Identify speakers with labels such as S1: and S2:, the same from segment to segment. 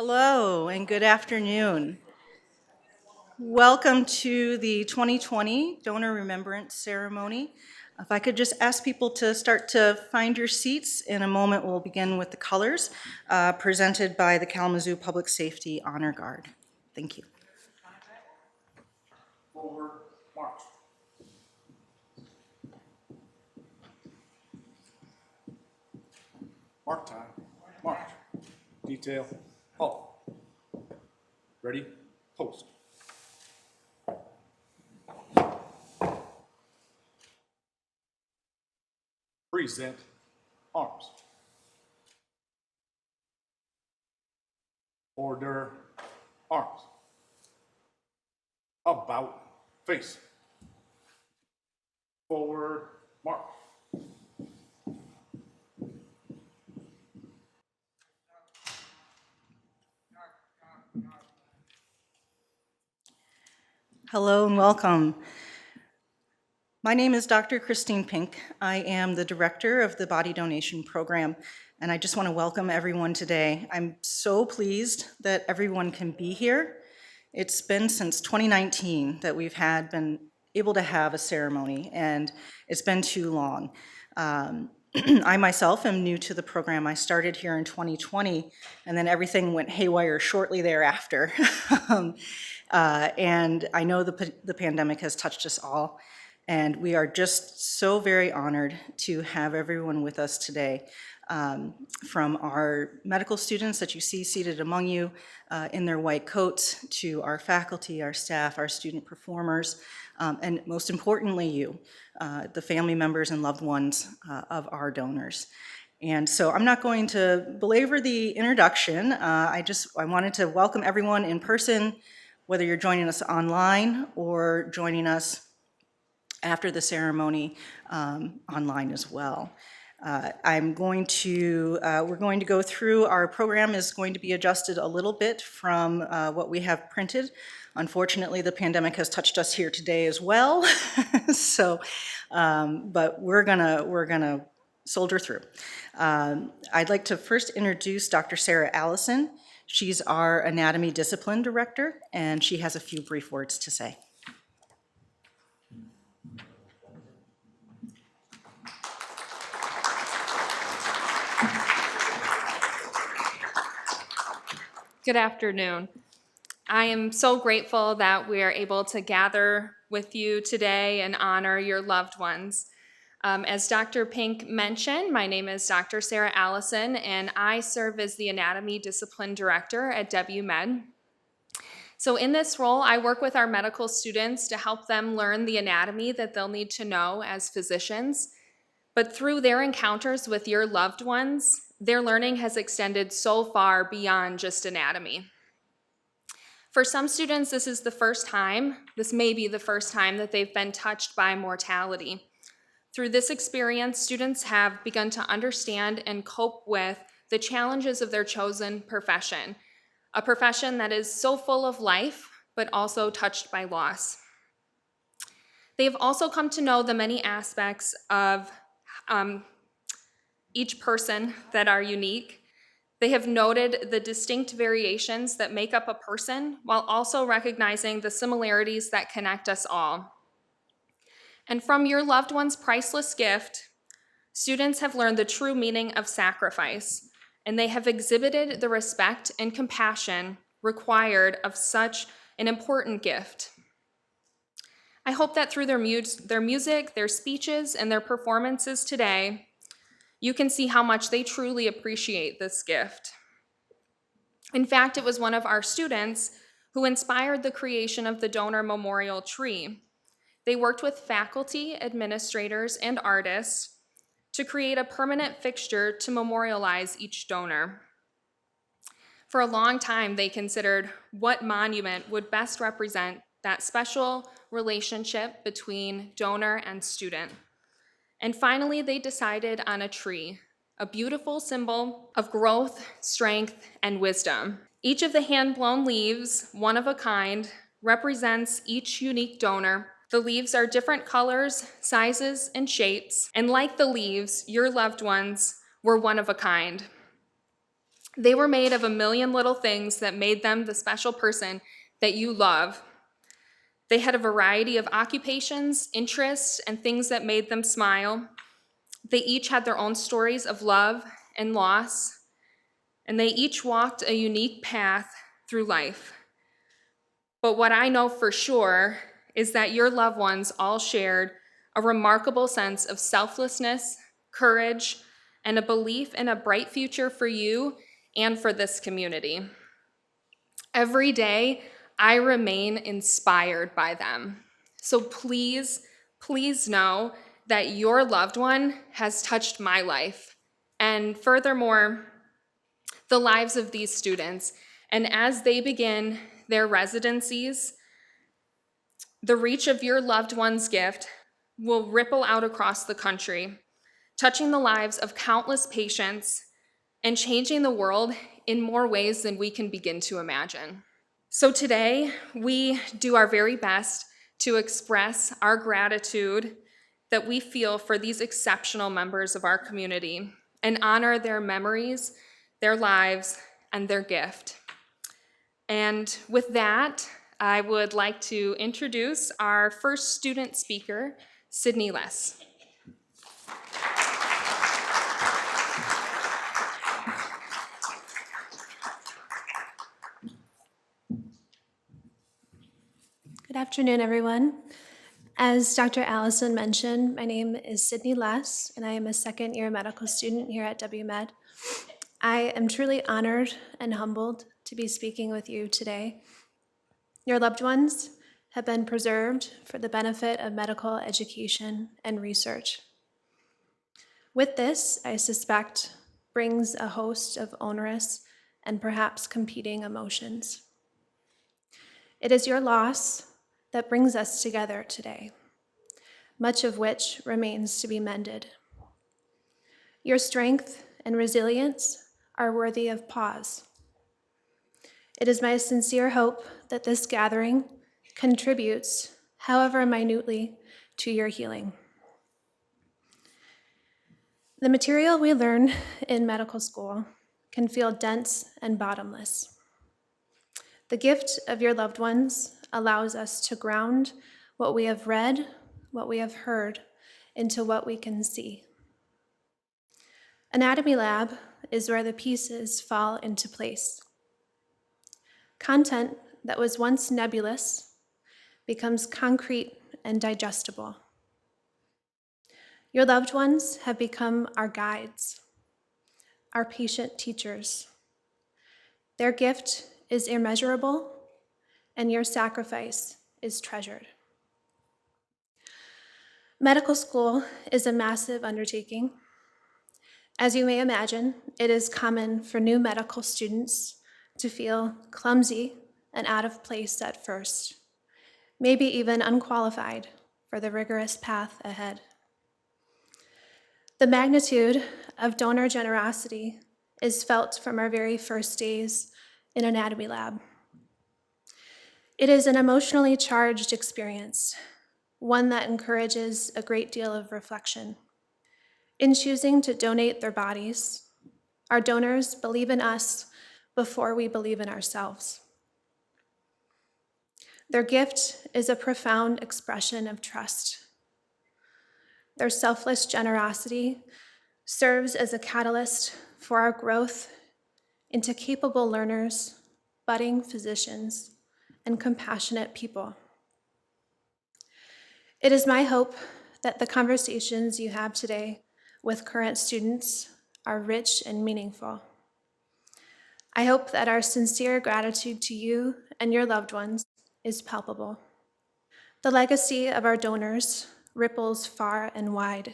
S1: Hello and good afternoon. Welcome to the 2020 Donor Remembrance Ceremony. If I could just ask people to start to find your seats. In a moment, we'll begin with the colors presented by the Kalamazoo Public Safety Honor Guard. Thank you.
S2: Forward, march. Mark time, march. Detail, halt. Ready, post. Present, arms. Order, arms. About, face. Forward, march.
S1: Hello and welcome. My name is Dr. Christine Pink. I am the director of the Body Donation Program, and I just want to welcome everyone today. I'm so pleased that everyone can be here. It's been since 2019 that we've been able to have a ceremony, and it's been too long. I myself am new to the program. I started here in 2020, and then everything went haywire shortly thereafter. And I know the pandemic has touched us all, and we are just so very honored to have everyone with us today. From our medical students that you see seated among you in their white coats, to our faculty, our staff, our student performers, and most importantly you, the family members and loved ones of our donors. And so I'm not going to belabor the introduction. I wanted to welcome everyone in person, whether you're joining us online or joining us after the ceremony online as well. We're going to go through, our program is going to be adjusted a little bit from what we have printed. Unfortunately, the pandemic has touched us here today as well. But we're gonna soldier through. I'd like to first introduce Dr. Sarah Allison. She's our Anatomy Discipline Director, and she has a few brief words to say.
S3: Good afternoon. I am so grateful that we are able to gather with you today and honor your loved ones. As Dr. Pink mentioned, my name is Dr. Sarah Allison, and I serve as the Anatomy Discipline Director at WMed. So in this role, I work with our medical students to help them learn the anatomy that they'll need to know as physicians. But through their encounters with your loved ones, their learning has extended so far beyond just anatomy. For some students, this may be the first time that they've been touched by mortality. Through this experience, students have begun to understand and cope with the challenges of their chosen profession, a profession that is so full of life, but also touched by loss. They've also come to know the many aspects of each person that are unique. They have noted the distinct variations that make up a person, while also recognizing the similarities that connect us all. And from your loved one's priceless gift, students have learned the true meaning of sacrifice, and they have exhibited the respect and compassion required of such an important gift. I hope that through their music, their speeches, and their performances today, you can see how much they truly appreciate this gift. In fact, it was one of our students who inspired the creation of the Donor Memorial Tree. They worked with faculty, administrators, and artists to create a permanent fixture to memorialize each donor. For a long time, they considered what monument would best represent that special relationship between donor and student. And finally, they decided on a tree, a beautiful symbol of growth, strength, and wisdom. Each of the hand-blown leaves, one of a kind, represents each unique donor. The leaves are different colors, sizes, and shapes, and like the leaves, your loved ones were one of a kind. They were made of a million little things that made them the special person that you love. They had a variety of occupations, interests, and things that made them smile. They each had their own stories of love and loss, and they each walked a unique path through life. But what I know for sure is that your loved ones all shared a remarkable sense of selflessness, courage, and a belief in a bright future for you and for this community. Every day, I remain inspired by them. So please, please know that your loved one has touched my life. And furthermore, the lives of these students. And as they begin their residencies, the reach of your loved one's gift will ripple out across the country, touching the lives of countless patients and changing the world in more ways than we can begin to imagine. So today, we do our very best to express our gratitude that we feel for these exceptional members of our community and honor their memories, their lives, and their gift. And with that, I would like to introduce our first student speaker, Sydney Less.
S4: Good afternoon, everyone. As Dr. Allison mentioned, my name is Sydney Less, and I am a second-year medical student here at WMed. I am truly honored and humbled to be speaking with you today. Your loved ones have been preserved for the benefit of medical education and research. With this, I suspect, brings a host of onerous and perhaps competing emotions. It is your loss that brings us together today, much of which remains to be mended. Your strength and resilience are worthy of pause. It is my sincere hope that this gathering contributes, however minutely, to your healing. The material we learn in medical school can feel dense and bottomless. The gift of your loved ones allows us to ground what we have read, what we have heard, into what we can see. Anatomy lab is where the pieces fall into place. Content that was once nebulous becomes concrete and digestible. Your loved ones have become our guides, our patient teachers. Their gift is immeasurable, and your sacrifice is treasured. Medical school is a massive undertaking. As you may imagine, it is common for new medical students to feel clumsy and out of place at first, maybe even unqualified for the rigorous path ahead. The magnitude of donor generosity is felt from our very first days in anatomy lab. It is an emotionally charged experience, one that encourages a great deal of reflection. In choosing to donate their bodies, our donors believe in us before we believe in ourselves. Their gift is a profound expression of trust. Their selfless generosity serves as a catalyst for our growth into capable learners, budding physicians, and compassionate people. It is my hope that the conversations you have today with current students are rich and meaningful. I hope that our sincere gratitude to you and your loved ones is palpable. The legacy of our donors ripples far and wide.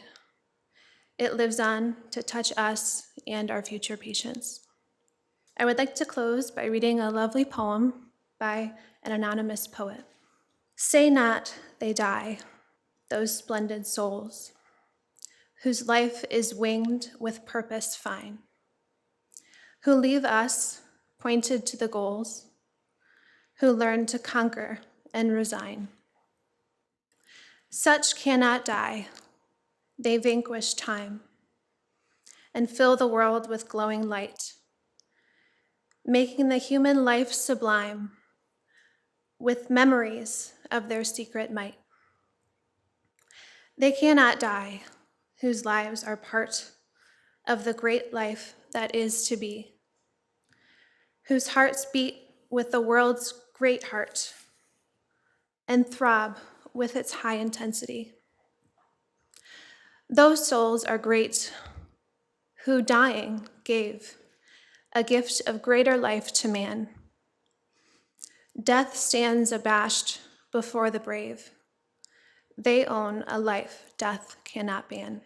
S4: It lives on to touch us and our future patients. I would like to close by reading a lovely poem by an anonymous poet. Say not they die, those splendid souls, whose life is winged with purpose fine, who leave us pointed to the goals, who learn to conquer and resign. Such cannot die, they vanquish time and fill the world with glowing light. making the human life sublime with memories of their secret might. They cannot die, whose lives are part of the great life that is to be, whose hearts beat with the world's great heart and throb with its high intensity. Those souls are great, who dying gave a gift of greater life to man. Death stands abashed before the brave. They own a life death cannot ban.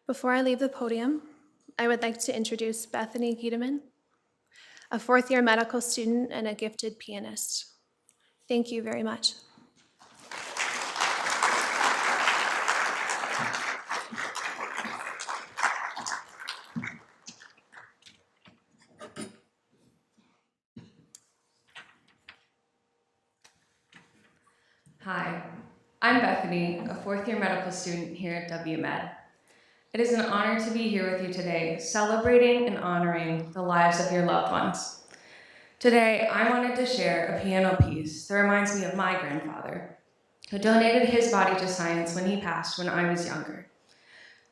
S4: Before I leave the podium, I would like to introduce Bethany Giedemann, a fourth-year medical student and a gifted pianist. Thank you very much.
S5: Hi, I'm Bethany, a fourth-year medical student here at WMed. It is an honor to be here with you today, celebrating and honoring the lives of your loved ones. Today, I wanted to share a piano piece that reminds me of my grandfather, who donated his body to science when he passed when I was younger.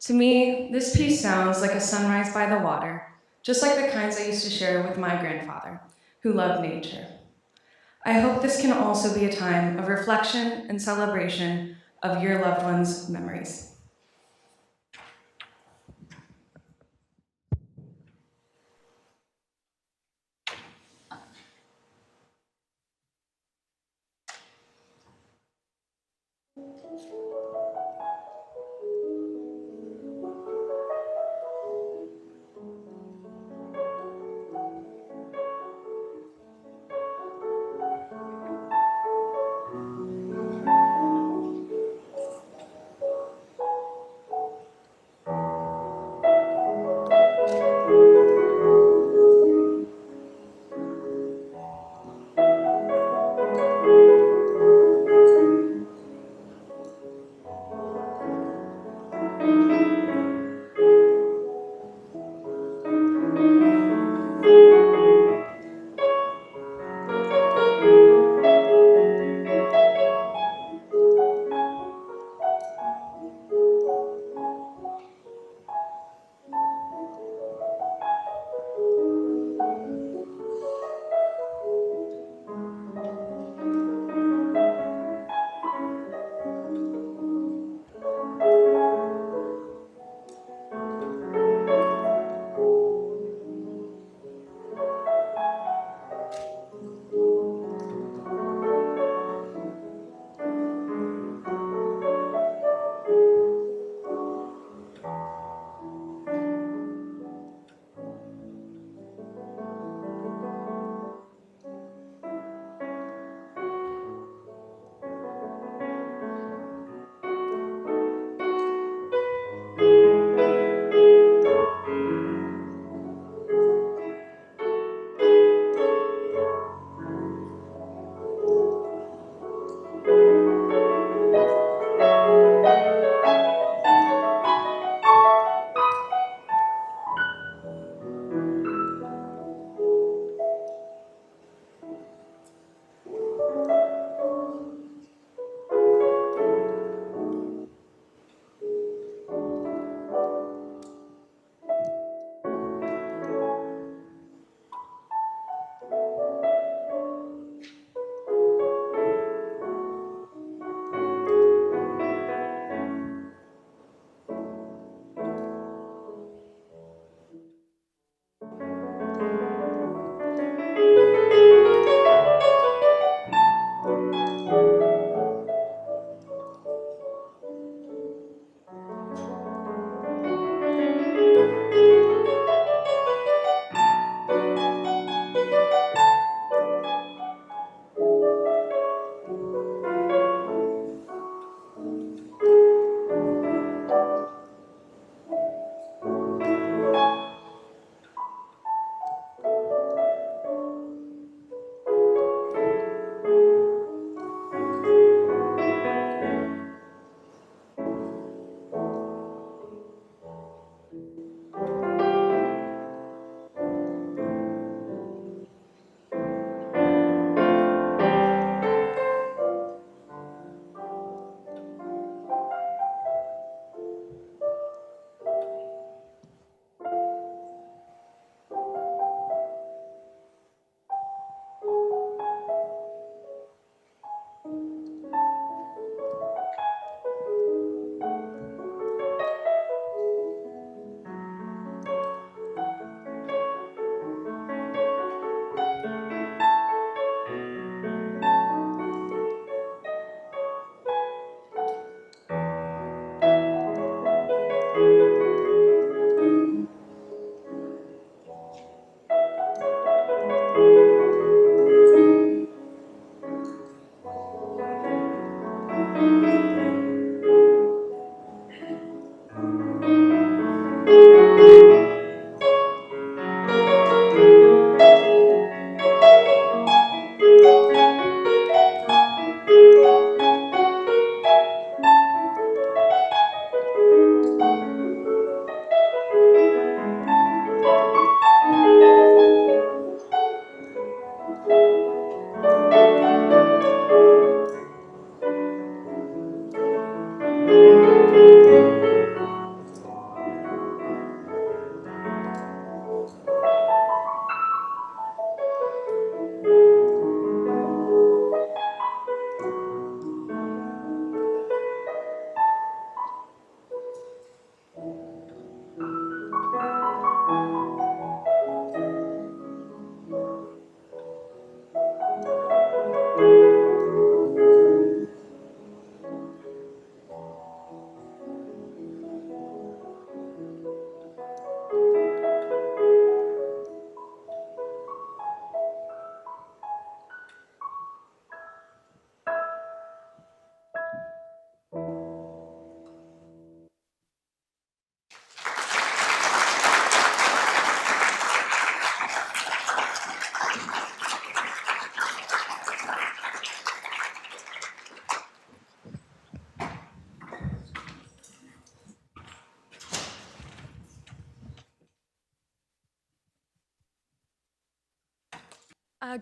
S5: To me, this piece sounds like a sunrise by the water, just like the kinds I used to share with my grandfather, who loved nature. I hope this can also be a time of reflection and celebration of your loved ones' memories.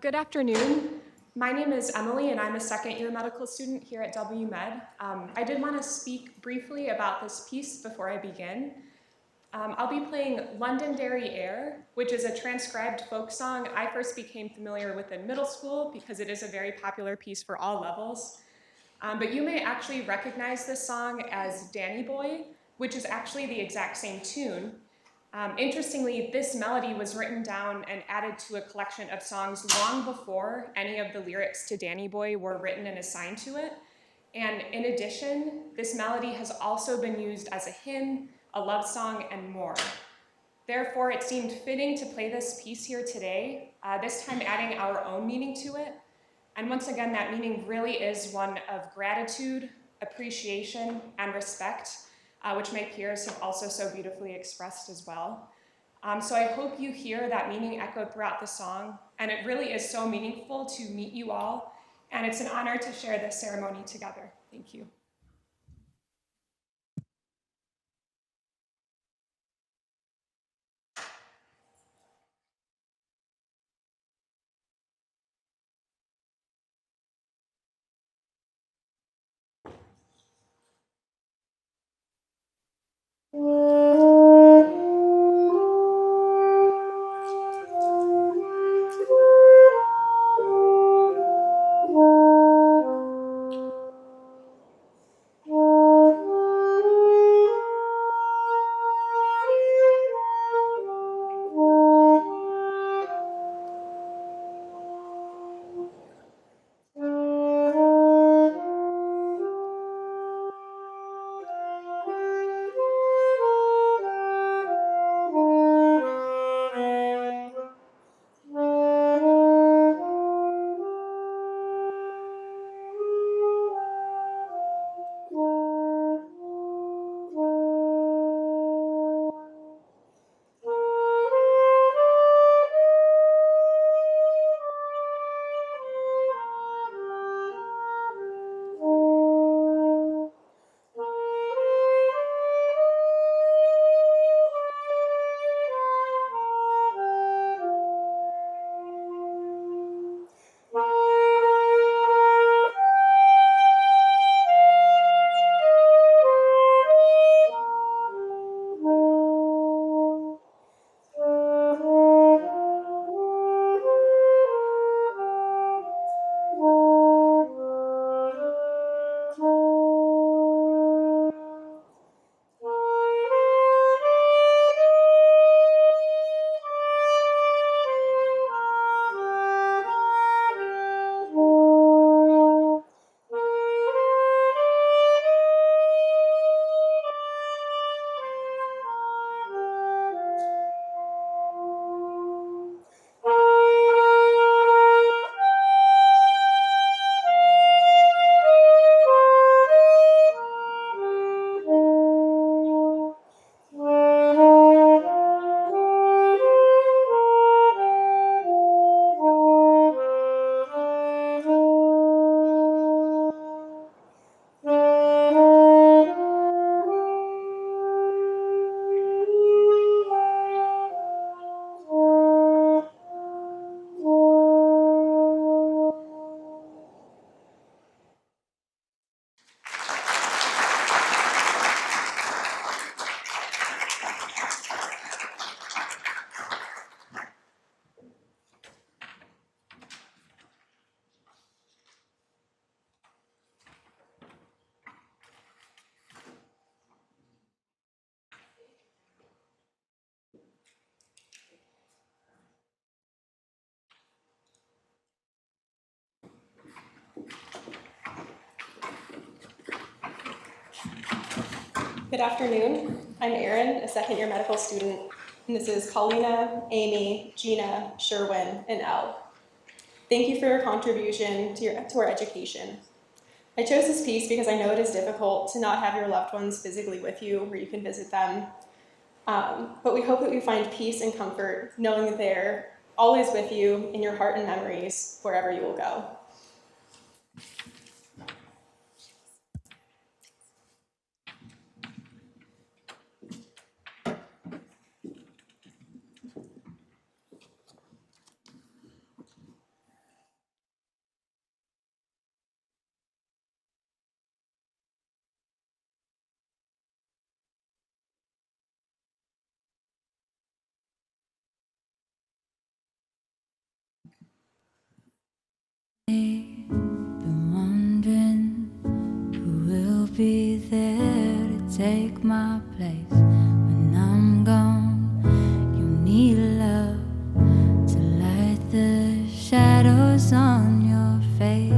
S6: Good afternoon. My name is Emily, and I'm a second-year medical student here at WMed. I did want to speak briefly about this piece before I begin. I'll be playing Londonderry Air, which is a transcribed folk song I first became familiar with in middle school because it is a very popular piece for all levels. But you may actually recognize this song as Danny Boy, which is actually the exact same tune. Interestingly, this melody was written down and added to a collection of songs long before any of the lyrics to Danny Boy were written and assigned to it. And in addition, this melody has also been used as a hymn, a love song, and more. Therefore, it seemed fitting to play this piece here today, this time adding our own meaning to it. And once again, that meaning really is one of gratitude, appreciation, and respect, which my peers have also so beautifully expressed as well. So I hope you hear that meaning echoed throughout the song, and it really is so meaningful to meet you all, and it's an honor to share this ceremony together. Thank you.
S7: Good afternoon. I'm Erin, a second-year medical student, and this is Paulina, Amy, Gina, Sherwin, and Elle. Thank you for your contribution to our education. I chose this piece because I know it is difficult to not have your loved ones physically with you where you can visit them, but we hope that we find peace and comfort knowing that they're always with you in your heart and memories wherever you will go.
S8: Been wondering who will be there to take my place when I'm gone. You need love to light the shadows on your face.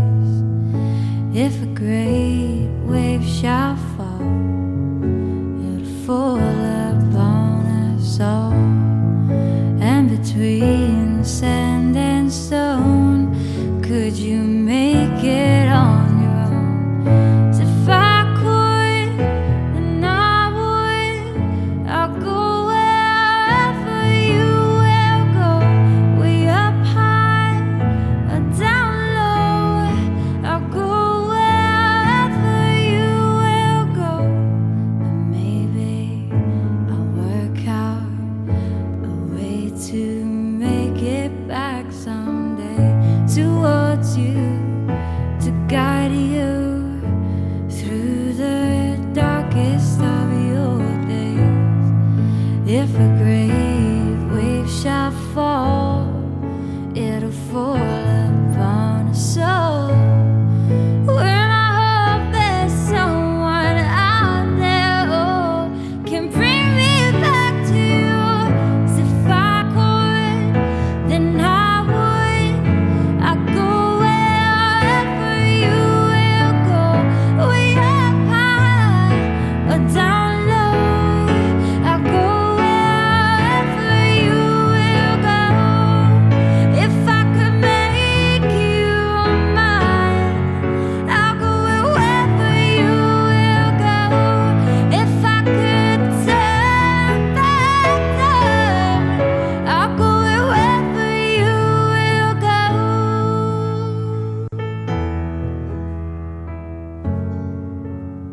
S8: If a great wave shall fall, it'll fall upon us all. And between sand and stone, could you make it on your own? 'Cause if I could, then I would. I'll go wherever you will go, way up high or down low. I'll go wherever you will go, and maybe I'll work out a way to make it back someday towards you, to guide you through the darkest of your days. If a great wave shall fall, it'll fall upon us all. When I hope there's someone out there who can bring me back to you. 'Cause if I could, then I would. I'd go wherever you will go, way up high or down low. I'll go wherever you will go. If I could make you mine, I'll go wherever you will go. If I could turn back time, I'll go wherever you will go.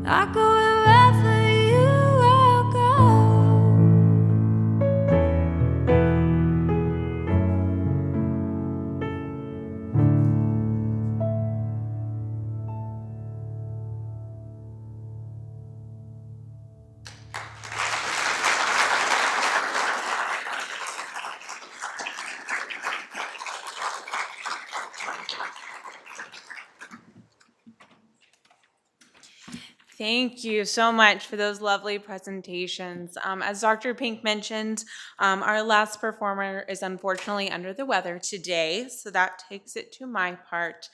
S8: I'll go wherever you will go.
S9: Thank you so much for those lovely presentations. As Dr. Pink mentioned, our last performer is unfortunately under the weather today, so that takes it to my part.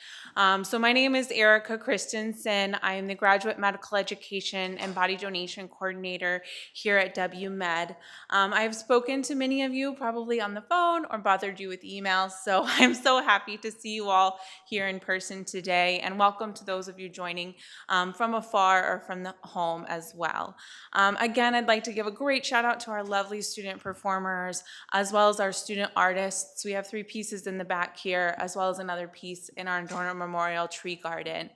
S9: So my name is Erica Christensen. I am the Graduate Medical Education and Body Donation Coordinator here at WMed. I have spoken to many of you probably on the phone or bothered you with emails, so I'm so happy to see you all here in person today, and welcome to those of you joining from afar or from the home as well. Again, I'd like to give a great shout out to our lovely student performers, as well as our student artists. We have 3 pieces in the back here, as well as another piece in our Donor Memorial Tree Garden.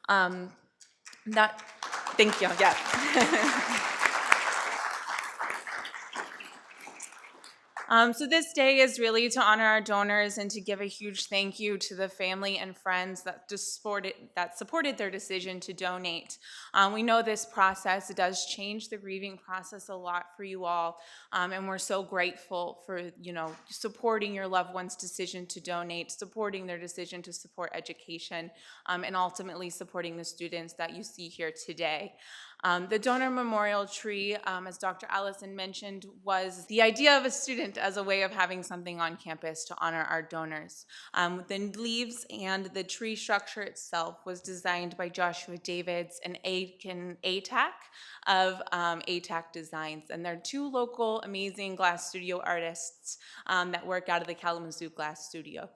S9: Thank you, yeah. So this day is really to honor our donors and to give a huge thank you to the family and friends that supported their decision to donate. We know this process does change the grieving process a lot for you all, and we're so grateful for supporting your loved one's decision to donate, supporting their decision to support education, and ultimately supporting the students that you see here today. The Donor Memorial Tree, as Dr. Allison mentioned, was the idea of a student designed as a way of having something on campus to honor our donors. The leaves and the tree structure itself was designed by Joshua Davids and Aiken ATAC of ATAC Designs. And they're two local amazing glass studio artists that work out of the Kalamazoo Glass Studio.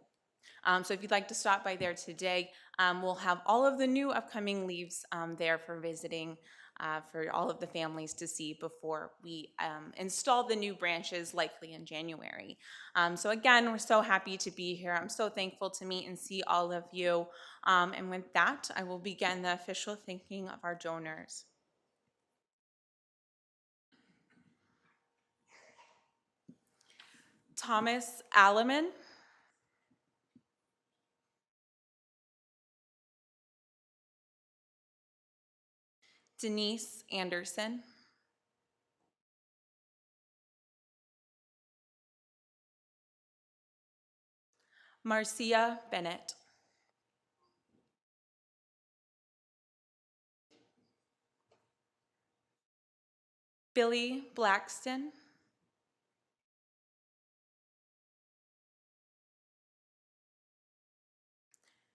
S9: So if you'd like to stop by there today, we'll have all of the new upcoming leaves there for visiting for all of the families to see before we install the new branches, likely in January. So again, we're so happy to be here. I'm so thankful to meet and see all of you. And with that, I will begin the official thanking of our donors. Thomas Alleman. Denise Anderson. Marcia Bennett. Billie Blackston.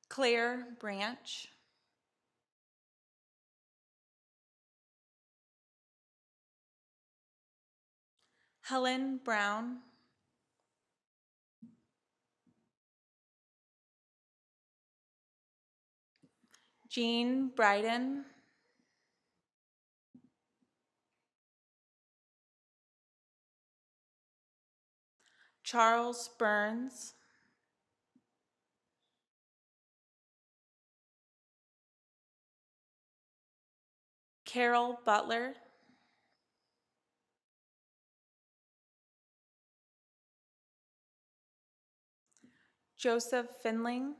S9: Clair Branch. Helen Brown. Jeanne Bryden. Charles Burns. Carol Butler. Joseph Findling.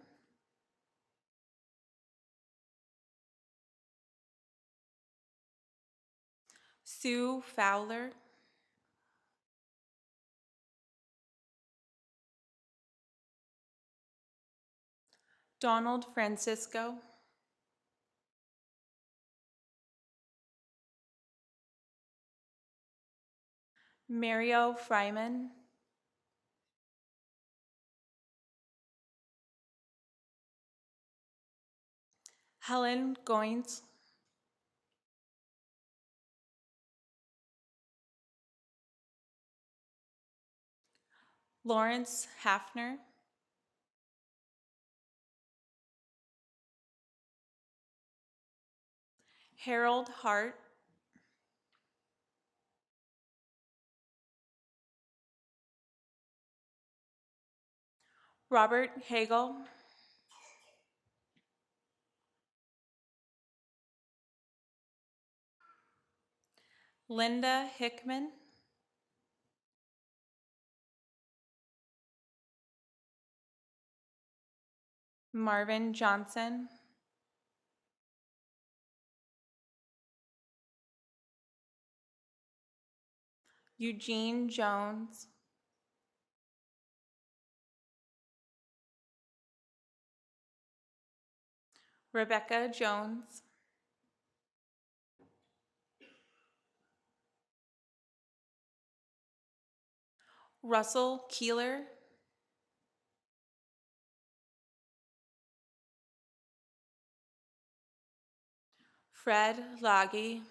S9: Sue Fowler. Donald Francisco. Merrio Fryman. Helen Goins. Lawrence Hafner. Harold Hart. Robert Hegel. Lynda Hickman. Marvin Johnson. Eugene Jones. Rebecca Jones. Russell Keeler. Fred Laggy.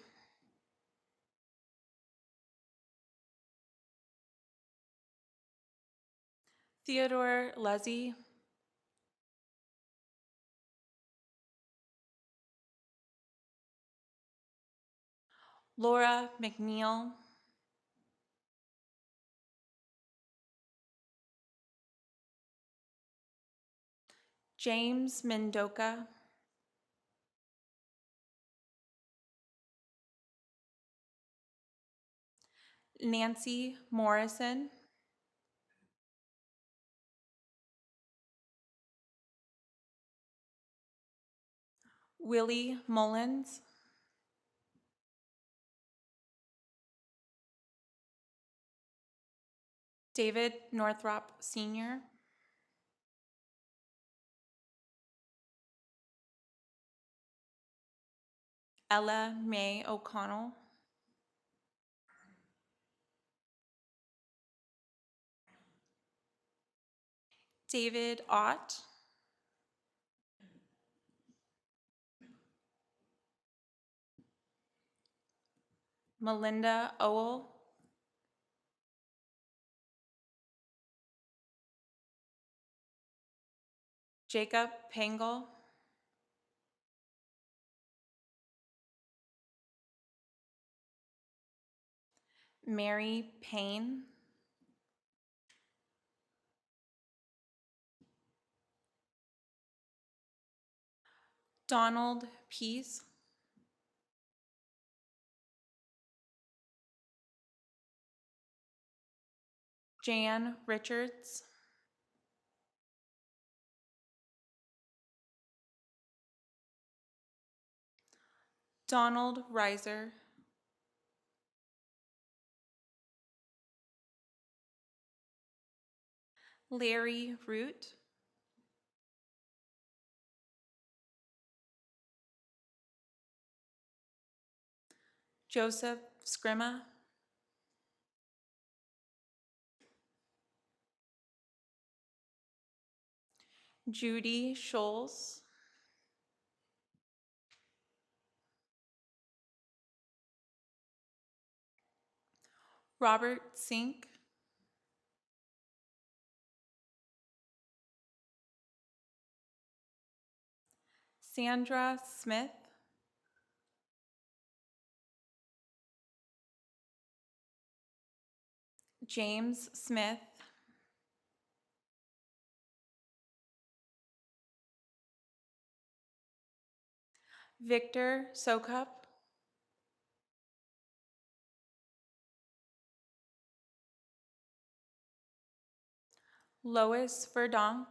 S9: Theodore Luzzi. Laura MacNeill. James Mendocha. Nancy Morrison. Willie Mullins. David Northrop Sr. Ella Mae O'Connell. David Ott. Melinda Owel. Jacob Pangle. Mary Payne. Donald Pease. Jan Richards. Donald Rizor. Larry Root. Joseph Scrima. Judy Scholes. Robert Sink. Sandra Smith. James Smith. Victor Sokup. Lois Verdonk.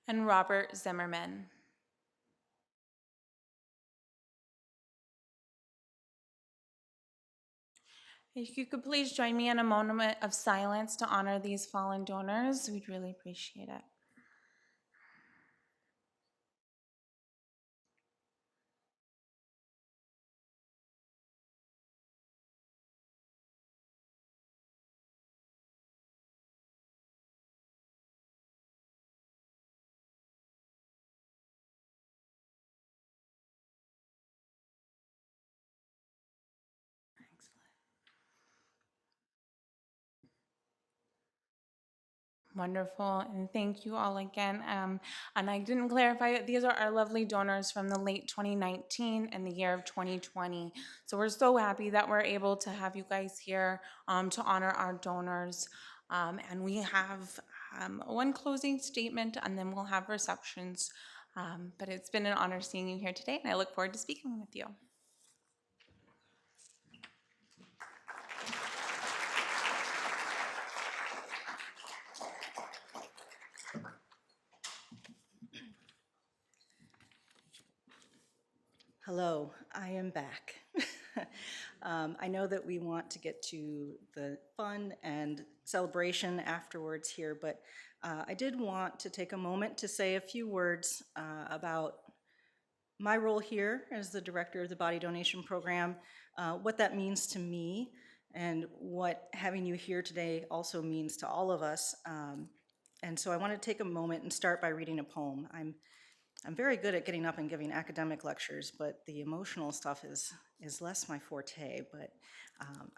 S9: And Robert Zimmerman. If you could please join me in a moment of silence to honor these fallen donors, we'd really appreciate it. Wonderful, and thank you all again. And I didn't clarify it, these are our lovely donors from the late 2019 and the year of 2020. So we're so happy that we're able to have you guys here to honor our donors. And we have one closing statement, and then we'll have receptions. But it's been an honor seeing you here today, and I look forward to speaking with you.
S1: Hello, I am back. I know that we want to get to the fun and celebration afterwards here, but I did want to take a moment to say a few words about my role here as the director of the Body Donation Program, what that means to me, and what having you here today also means to all of us. And so I want to take a moment and start by reading a poem. I'm very good at getting up and giving academic lectures, but the emotional stuff is less my forte, but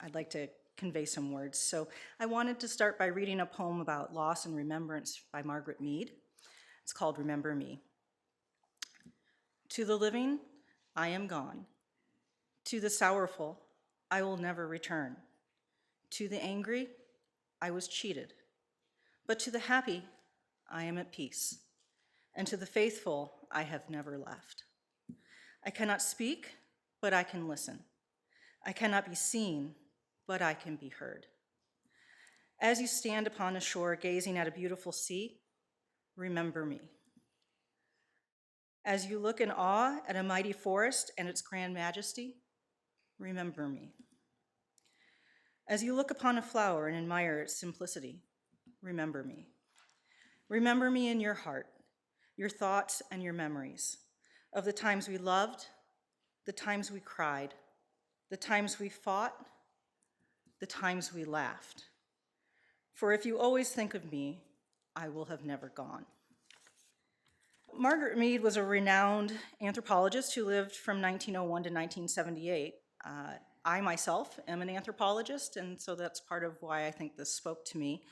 S1: I'd like to convey some words. So I wanted to start by reading a poem about loss and remembrance by Margaret Mead. It's called Remember Me. To the living, I am gone. To the sorrowful, I will never return. To the angry, I was cheated. But to the happy, I am at peace. And to the faithful, I have never left. I cannot speak, but I can listen. I cannot be seen, but I can be heard. As you stand upon a shore gazing at a beautiful sea, remember me. As you look in awe at a mighty forest and its grand majesty, remember me. As you look upon a flower and admire its simplicity, remember me. Remember me in your heart, your thoughts and your memories of the times we loved, the times we cried, the times we fought, the times we laughed. For if you always think of me, I will have never gone. Margaret Mead was a renowned anthropologist who lived from 1901 to 1978. I myself am an anthropologist, and so that's part of why I think this spoke to me.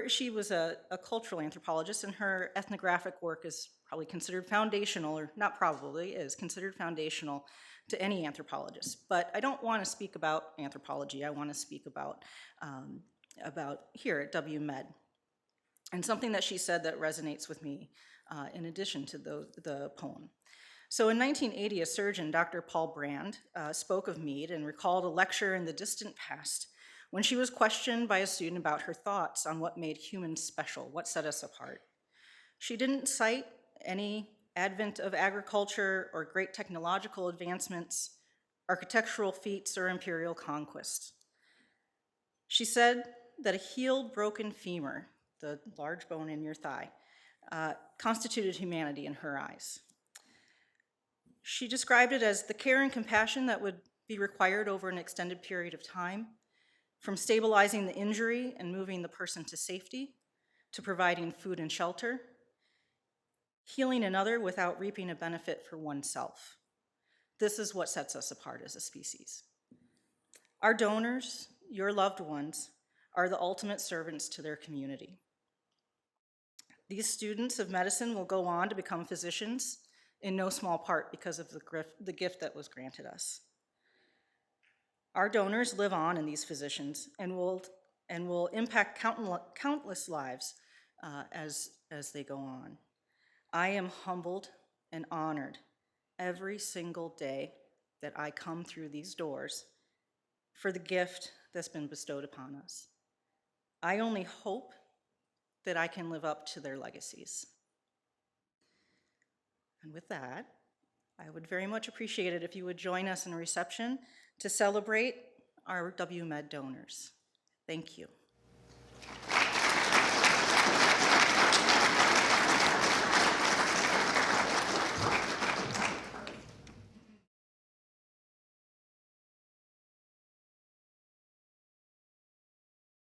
S1: She was a cultural anthropologist, and her ethnographic work is probably considered foundational, or not probably, is considered foundational to any anthropologist. But I don't want to speak about anthropology. I want to speak about here at WMed. And something that she said that resonates with me in addition to the poem. So in 1980, a surgeon, Dr. Paul Brand, spoke of Mead and recalled a lecture in the distant past when she was questioned by a student about her thoughts on what made humans special, what set us apart. She didn't cite any advent of agriculture or great technological advancements, architectural feats, or imperial conquest. She said that a healed, broken femur, the large bone in your thigh, constituted humanity in her eyes. She described it as the care and compassion that would be required over an extended period of time, from stabilizing the injury and moving the person to safety, to providing food and shelter, healing another without reaping a benefit for oneself. This is what sets us apart as a species. Our donors, your loved ones, are the ultimate servants to their community. These students of medicine will go on to become physicians, in no small part because of the gift that was granted us. Our donors live on in these physicians and will impact countless lives as they go on. I am humbled and honored every single day that I come through these doors for the gift that's been bestowed upon us. I only hope that I can live up to their legacies. And with that, I would very much appreciate it if you would join us in a reception to celebrate our WMed donors. Thank you.